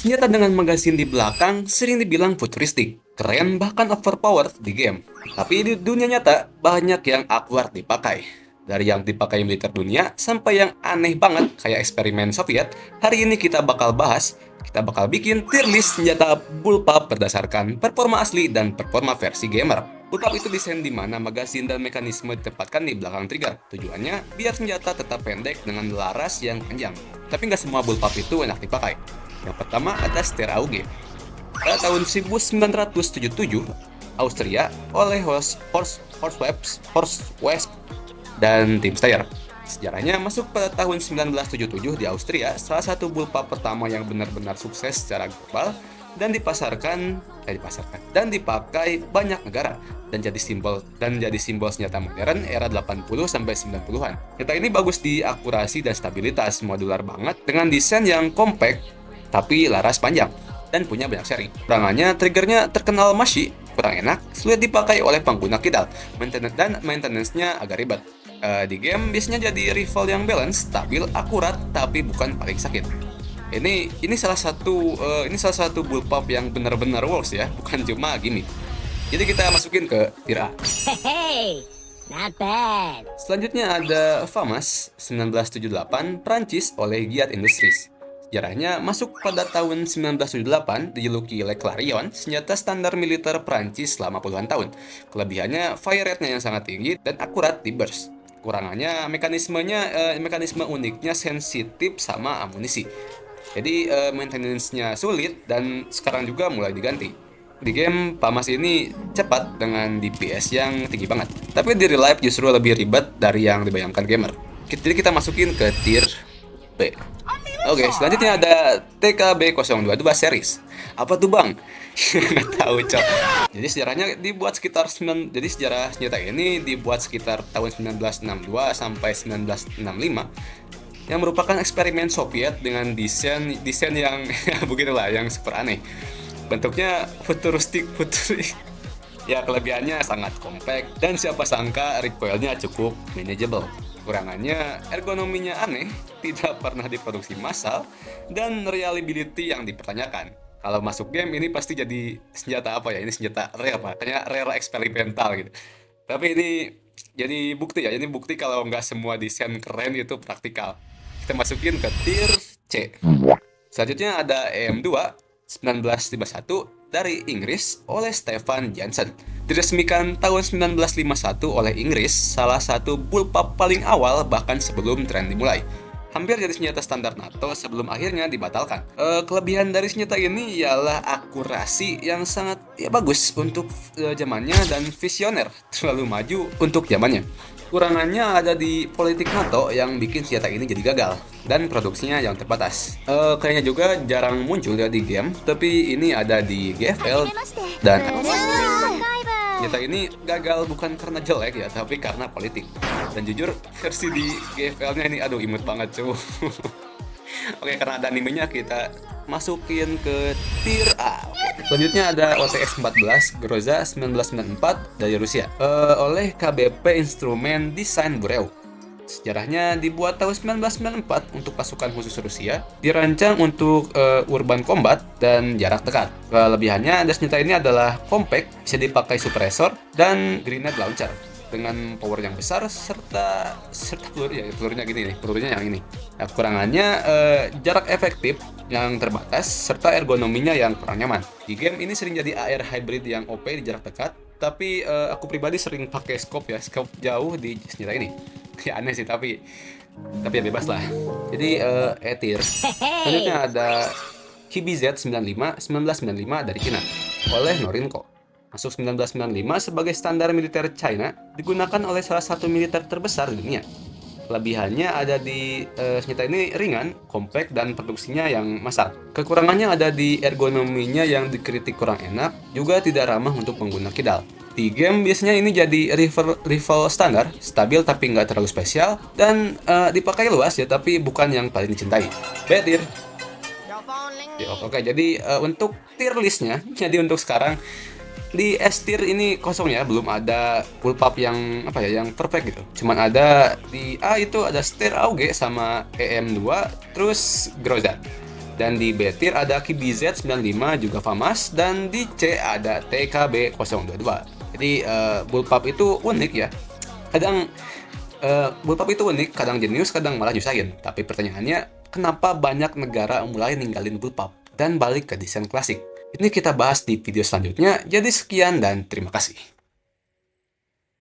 Senjata dengan magazin di belakang sering dibilang futuristik, keren bahkan overpowered di game. Tapi di dunia nyata, banyak yang awkward dipakai. Dari yang dipakai militer dunia sampai yang aneh banget kayak eksperimen Soviet, hari ini kita bakal bahas, kita bakal bikin tier list senjata bullpup berdasarkan performa asli dan performa versi gamer. Bullpup itu desain di mana magazin dan mekanisme ditempatkan di belakang trigger. Tujuannya biar senjata tetap pendek dengan laras yang panjang. Tapi nggak semua bullpup itu enak dipakai. Yang pertama ada Steyr AUG. Pada tahun 1977, Austria oleh Horst Wesp dan tim Steyr. Sejarahnya masuk pada tahun 1977 di Austria, salah satu bullpup pertama yang benar-benar sukses secara global dan dan dipakai banyak negara dan jadi simbol senjata modern era 80 sampai 90-an. Senjata ini bagus di akurasi dan stabilitas, modular banget dengan desain yang compact tapi laras panjang dan punya banyak seri. Kekurangannya, triggernya terkenal mushy, kurang enak, sulit dipakai oleh pengguna kidal, maintenance-nya agak ribet. Di game biasanya jadi rival yang balance, stabil, akurat, tapi bukan paling sakit. Ini salah satu bullpup yang benar-benar works ya, bukan cuma gimmick. Jadi kita masukin ke tier A. Hey, not bad. Selanjutnya ada FAMAS 1978 Prancis oleh Giat Industries. Sejarahnya masuk pada tahun 1978 dijuluki Le Clarion, senjata standar militer Prancis selama puluhan tahun. Kelebihannya fire rate-nya yang sangat tinggi dan akurat di burst. Kurangannya mekanisme uniknya sensitif sama amunisi. Jadi maintenance-nya sulit dan sekarang juga mulai diganti. Di game FAMAS ini cepat dengan DPS yang tinggi banget. Tapi di real life justru lebih ribet dari yang dibayangkan gamer. Jadi kita masukin ke tier B. Oke, selanjutnya ada TKB-022 series. Apa tuh bang? Nggak tahu cok. Jadi jadi sejarah senjata ini dibuat sekitar tahun 1962 sampai 1965 yang merupakan eksperimen Soviet dengan desain yang begitulah, yang super aneh. Bentuknya futuristik. Ya, kelebihannya sangat compact dan siapa sangka recoilnya cukup manageable. Kekurangannya, ergonominya aneh, tidak pernah diproduksi massal, dan reliability yang dipertanyakan. Kalau masuk game ini pasti jadi senjata apa ya? Ini senjata rare pak, kayaknya rare eksperimental gitu. Tapi ini jadi bukti ya, ini bukti kalau nggak semua desain keren itu praktikal. Kita masukin ke tier C. Selanjutnya ada EM2 1951 dari Inggris oleh Stefan Janssen. Diresmikan tahun 1951 oleh Inggris, salah satu bullpup paling awal bahkan sebelum tren dimulai. Hampir jadi senjata standar NATO sebelum akhirnya dibatalkan. Kelebihan dari senjata ini ialah akurasi yang sangat bagus untuk zamannya dan visioner, terlalu maju untuk zamannya. Kurangannya ada di politik NATO yang bikin senjata ini jadi gagal dan produksinya yang terbatas. Kayaknya juga jarang muncul ya di game, tapi ini ada di GFL dan senjata ini gagal bukan karena jelek ya, tapi karena politik. Dan jujur versi di GFL-nya ini aduh imut banget cuy. Oke, karena ada animenya kita masukin ke tier A. Selanjutnya ada OTX 14 Groza 1994 dari Rusia oleh KBP Instrument Design Bureau. Sejarahnya dibuat tahun 1994 untuk pasukan khusus Rusia, dirancang untuk urban combat dan jarak dekat. Kelebihannya senjata ini adalah compact, bisa dipakai suppressor dan grenade launcher dengan power yang besar serta pelurunya gini nih, pelurunya yang ini. Nah, kekurangannya jarak efektif yang terbatas serta ergonominya yang kurang nyaman. Di game ini sering jadi AR hybrid yang OP di jarak dekat, tapi aku pribadi sering pakai scope jauh di senjata ini. Ya aneh sih, tapi ya bebas lah. Jadi E-tier. Selanjutnya ada KBZ 1995 dari Cina oleh Norinco. Masuk 1995 sebagai standar militer China, digunakan oleh salah satu militer terbesar di dunia. Kelebihannya ada di senjata ini ringan, compact, dan produksinya yang massal. Kekurangannya ada di ergonominya yang dikritik kurang enak, juga tidak ramah untuk pengguna kidal. Di game biasanya ini jadi rival standar, stabil tapi nggak terlalu spesial, dan dipakai luas ya, tapi bukan yang paling dicintai. B-tier. Oke, jadi untuk tier listnya, jadi untuk sekarang di S tier ini kosong ya, belum ada bullpup yang yang perfect gitu. Cuman ada di A itu ada Steyr AUG sama EM2 terus Groza. Dan di B tier ada KBZ95 juga FAMAS, dan di C ada TKB022. Jadi bullpup itu unik ya. Kadang bullpup itu unik, kadang jenius, kadang malah nyusahin. Tapi pertanyaannya, kenapa banyak negara mulai ninggalin bullpup dan balik ke desain klasik? Ini kita bahas di video selanjutnya. Jadi sekian dan terima kasih.